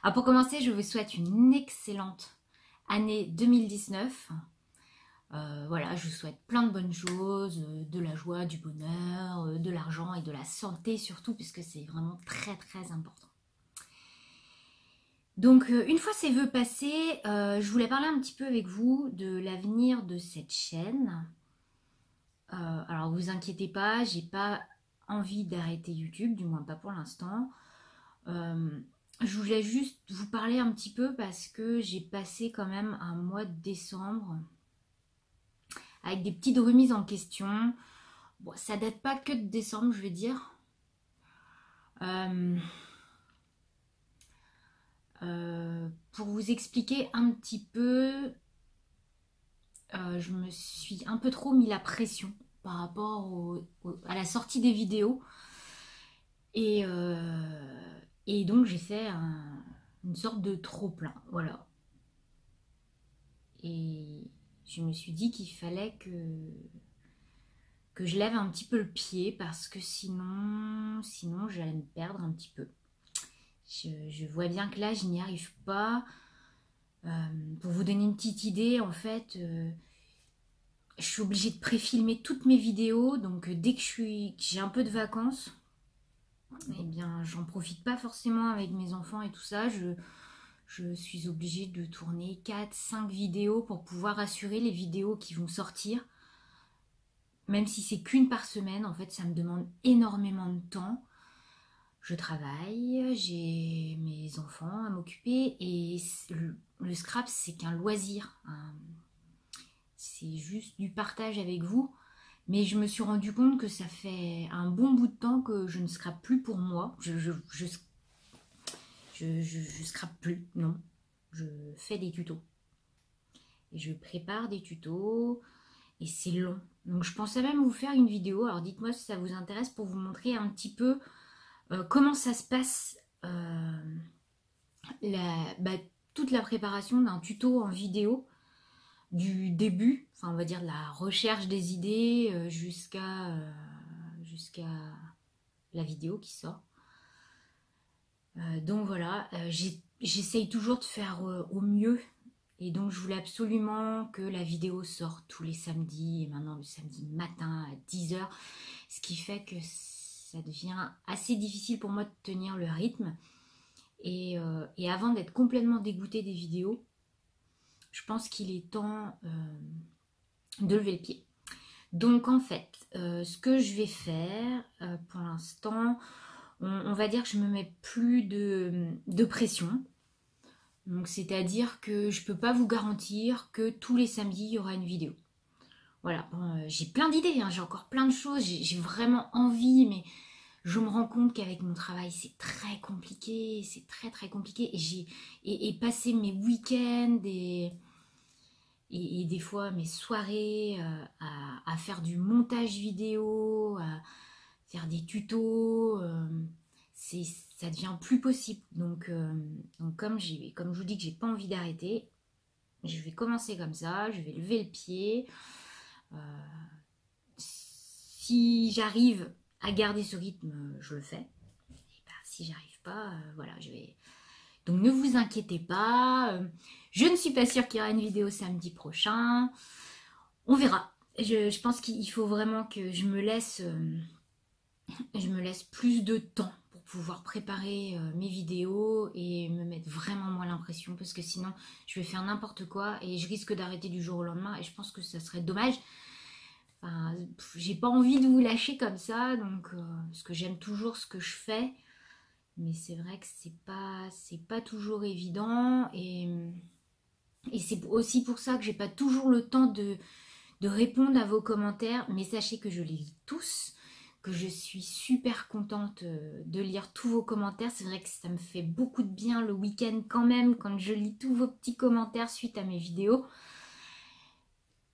Alors pour commencer, je vous souhaite une excellente année 2019. Voilà, je vous souhaite plein de bonnes choses, de la joie, du bonheur, de l'argent et de la santé surtout, puisque c'est vraiment très très important. Donc une fois ces vœux passés, je voulais parler un petit peu avec vous de l'avenir de cette chaîne. Alors vous inquiétez pas, j'ai pas envie d'arrêter YouTube, du moins pas pour l'instant. Je voulais juste vous parler un petit peu parce que j'ai passé quand même un mois de décembre avec des petites remises en question. Bon, ça date pas que de décembre, je vais dire. Pour vous expliquer un petit peu, je me suis un peu trop mis la pression par rapport à la sortie des vidéos. Et, et donc j'ai fait une sorte de trop-plein, voilà. Et je me suis dit qu'il fallait que je lève un petit peu le pied parce que sinon j'allais me perdre un petit peu. Je vois bien que là je n'y arrive pas. Pour vous donner une petite idée, en fait, je suis obligée de préfilmer toutes mes vidéos. Donc dès que j'ai un peu de vacances, eh bien j'en profite pas forcément avec mes enfants et tout ça. Je suis obligée de tourner 4-5 vidéos pour pouvoir assurer les vidéos qui vont sortir. Même si c'est qu'une par semaine, en fait, ça me demande énormément de temps. Je travaille, j'ai mes enfants à m'occuper et le scrap, c'est qu'un loisir. C'est juste du partage avec vous. Mais je me suis rendu compte que ça fait un bon bout de temps que je ne scrape plus pour moi. Je scrape plus, non. Je fais des tutos. Et je prépare des tutos. Et c'est long. Donc je pensais même vous faire une vidéo. Alors dites-moi si ça vous intéresse pour vous montrer un petit peu comment ça se passe toute la préparation d'un tuto en vidéo du début, enfin on va dire de la recherche des idées jusqu'à la vidéo qui sort. Donc voilà, j'essaye toujours de faire au mieux. Et donc je voulais absolument que la vidéo sorte tous les samedis, et maintenant le samedi matin à 10 h, ce qui fait que ça devient assez difficile pour moi de tenir le rythme. Et avant d'être complètement dégoûtée des vidéos, je pense qu'il est temps de lever le pied. Donc en fait, ce que je vais faire pour l'instant, on va dire que je me mets plus de pression. Donc c'est-à-dire que je peux pas vous garantir que tous les samedis il y aura une vidéo. Voilà, bon, j'ai plein d'idées, hein, j'ai encore plein de choses, j'ai vraiment envie, mais je me rends compte qu'avec mon travail c'est très compliqué, c'est très très compliqué. Et passer mes week-ends et des fois mes soirées à faire du montage vidéo, à faire des tutos, ça devient plus possible. Donc comme je vous dis que j'ai pas envie d'arrêter, je vais commencer comme ça, je vais lever le pied. Si j'arrive à garder ce rythme, je le fais. Et ben, si j'arrive pas, voilà, je vais. Donc ne vous inquiétez pas. Je ne suis pas sûre qu'il y aura une vidéo samedi prochain. On verra. Je pense qu'il faut vraiment que je me laisse plus de temps pour pouvoir préparer mes vidéos et me mettre vraiment moins l'impression, parce que sinon je vais faire n'importe quoi et je risque d'arrêter du jour au lendemain et je pense que ça serait dommage. Enfin, j'ai pas envie de vous lâcher comme ça, donc parce que j'aime toujours ce que je fais, mais c'est vrai que c'est pas toujours évident et c'est aussi pour ça que j'ai pas toujours le temps de répondre à vos commentaires, mais sachez que je les lis tous, que je suis super contente de lire tous vos commentaires. C'est vrai que ça me fait beaucoup de bien le week-end quand même, quand je lis tous vos petits commentaires suite à mes vidéos.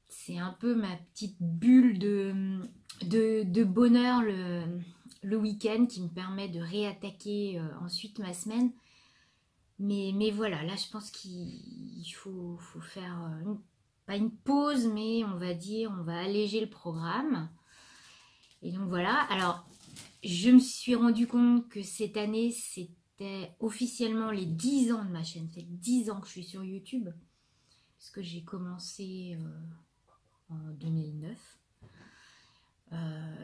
C'est un peu ma petite bulle de bonheur le week-end qui me permet de réattaquer ensuite ma semaine. Mais voilà, là je pense qu'il faut faire pas une pause, mais on va dire, on va alléger le programme. Et donc voilà, alors je me suis rendu compte que cette année c'était officiellement les 10 ans de ma chaîne. Ça fait 10 ans que je suis sur YouTube. Parce que j'ai commencé en 2009.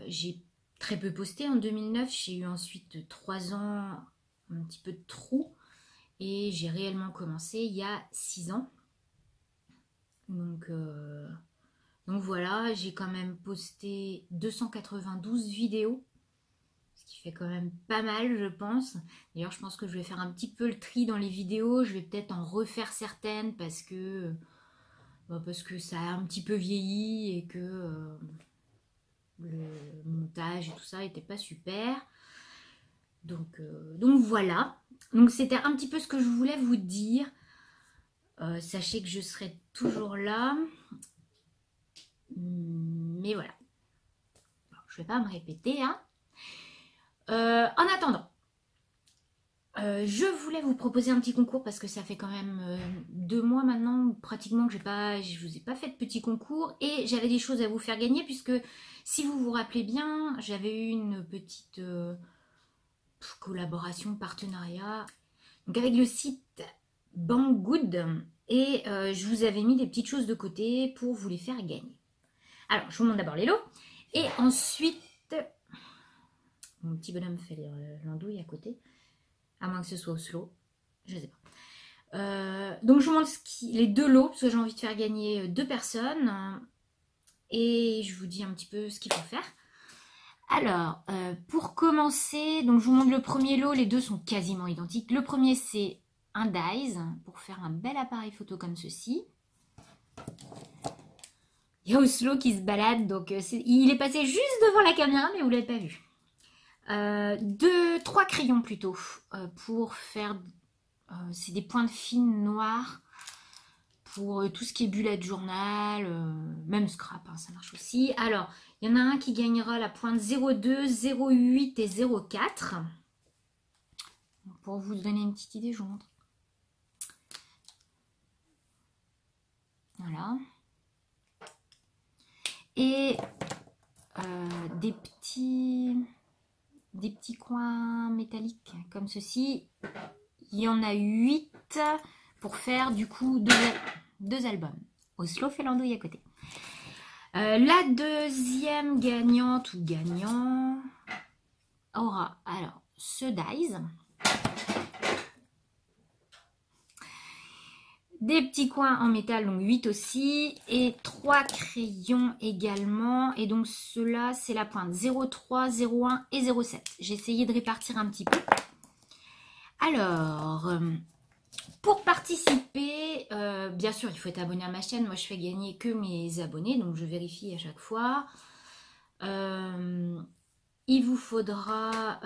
J'ai très peu posté en 2009. J'ai eu ensuite 3 ans, un petit peu de trou. Et j'ai réellement commencé il y a 6 ans. Donc voilà, j'ai quand même posté 292 vidéos. Ce qui fait quand même pas mal, je pense. D'ailleurs, je pense que je vais faire un petit peu le tri dans les vidéos. Je vais peut-être en refaire certaines parce que ça a un petit peu vieilli et que le montage et tout ça n'était pas super. Donc voilà. Donc c'était un petit peu ce que je voulais vous dire. Sachez que je serai toujours là. Mais voilà. Bon, je ne vais pas me répéter, hein. En attendant, je voulais vous proposer un petit concours parce que ça fait quand même 2 mois maintenant pratiquement que je vous ai pas fait de petit concours et j'avais des choses à vous faire gagner puisque si vous vous rappelez bien, j'avais eu une petite collaboration, partenariat donc avec le site Banggood et je vous avais mis des petites choses de côté pour vous les faire gagner. Alors, je vous montre d'abord les lots et ensuite... Mon petit bonhomme fait l'andouille à côté. À moins que ce soit Oslo. Je ne sais pas. Donc je vous montre les 2 lots. Parce que j'ai envie de faire gagner 2 personnes. Et je vous dis un petit peu ce qu'il faut faire. Alors, pour commencer, donc je vous montre le premier lot. Les 2 sont quasiment identiques. Le premier, c'est un Dies. Pour faire un bel appareil photo comme ceci. Il y a Oslo qui se balade. Donc il est passé juste devant la caméra. Mais vous ne l'avez pas vu. 3 crayons plutôt pour faire c'est des pointes fines noires pour tout ce qui est bullet journal, même scrap, hein, ça marche aussi. Alors il y en a un qui gagnera la pointe 02, 08 et 04. Pour vous donner une petite idée, je vous montre. Voilà. Et des petits coins métalliques comme ceci. Il y en a 8 pour faire du coup 2 albums. Oslo fait l'andouille à côté. La deuxième gagnante ou gagnant aura alors ce Dies. Des petits coins en métal, donc 8 aussi, et 3 crayons également, et donc ceux-là, c'est la pointe 03, 01 et 07. J'ai essayé de répartir un petit peu. Alors, pour participer, bien sûr, il faut être abonné à ma chaîne. Moi, je fais gagner que mes abonnés, donc je vérifie à chaque fois. Il vous faudra...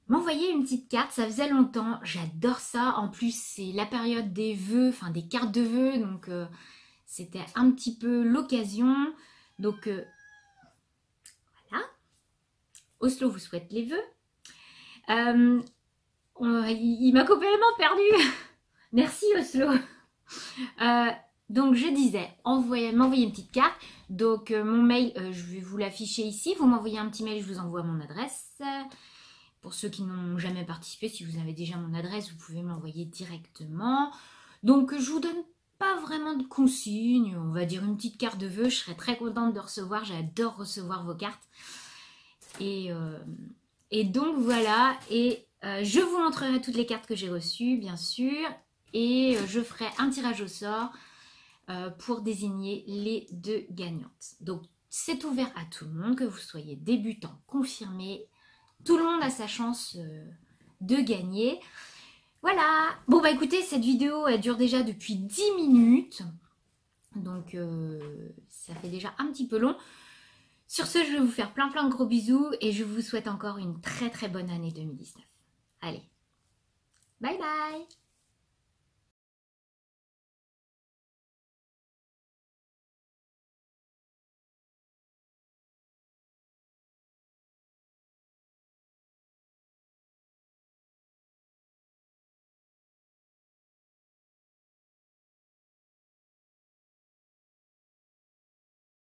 m'envoyer une petite carte, ça faisait longtemps, j'adore ça. En plus, c'est la période des vœux, enfin des cartes de vœux, donc c'était un petit peu l'occasion. Donc voilà, Oslo vous souhaite les vœux. Il m'a complètement perdu. Merci Oslo. Donc je disais, m'envoyer une petite carte. Donc mon mail, je vais vous l'afficher ici. Vous m'envoyez un petit mail, je vous envoie mon adresse. Pour ceux qui n'ont jamais participé, si vous avez déjà mon adresse, vous pouvez m'envoyer directement. Donc, je vous donne pas vraiment de consignes. On va dire une petite carte de vœux. Je serais très contente de recevoir. J'adore recevoir vos cartes. Et donc, voilà. Et je vous montrerai toutes les cartes que j'ai reçues, bien sûr. Et je ferai un tirage au sort pour désigner les 2 gagnantes. Donc, c'est ouvert à tout le monde, que vous soyez débutant, confirmé. Tout le monde a sa chance de gagner. Voilà. Bon, bah écoutez, cette vidéo, elle dure déjà depuis 10 minutes. Donc, ça fait déjà un petit peu long. Sur ce, je vais vous faire plein de gros bisous. Et je vous souhaite encore une très bonne année 2019. Allez. Bye bye.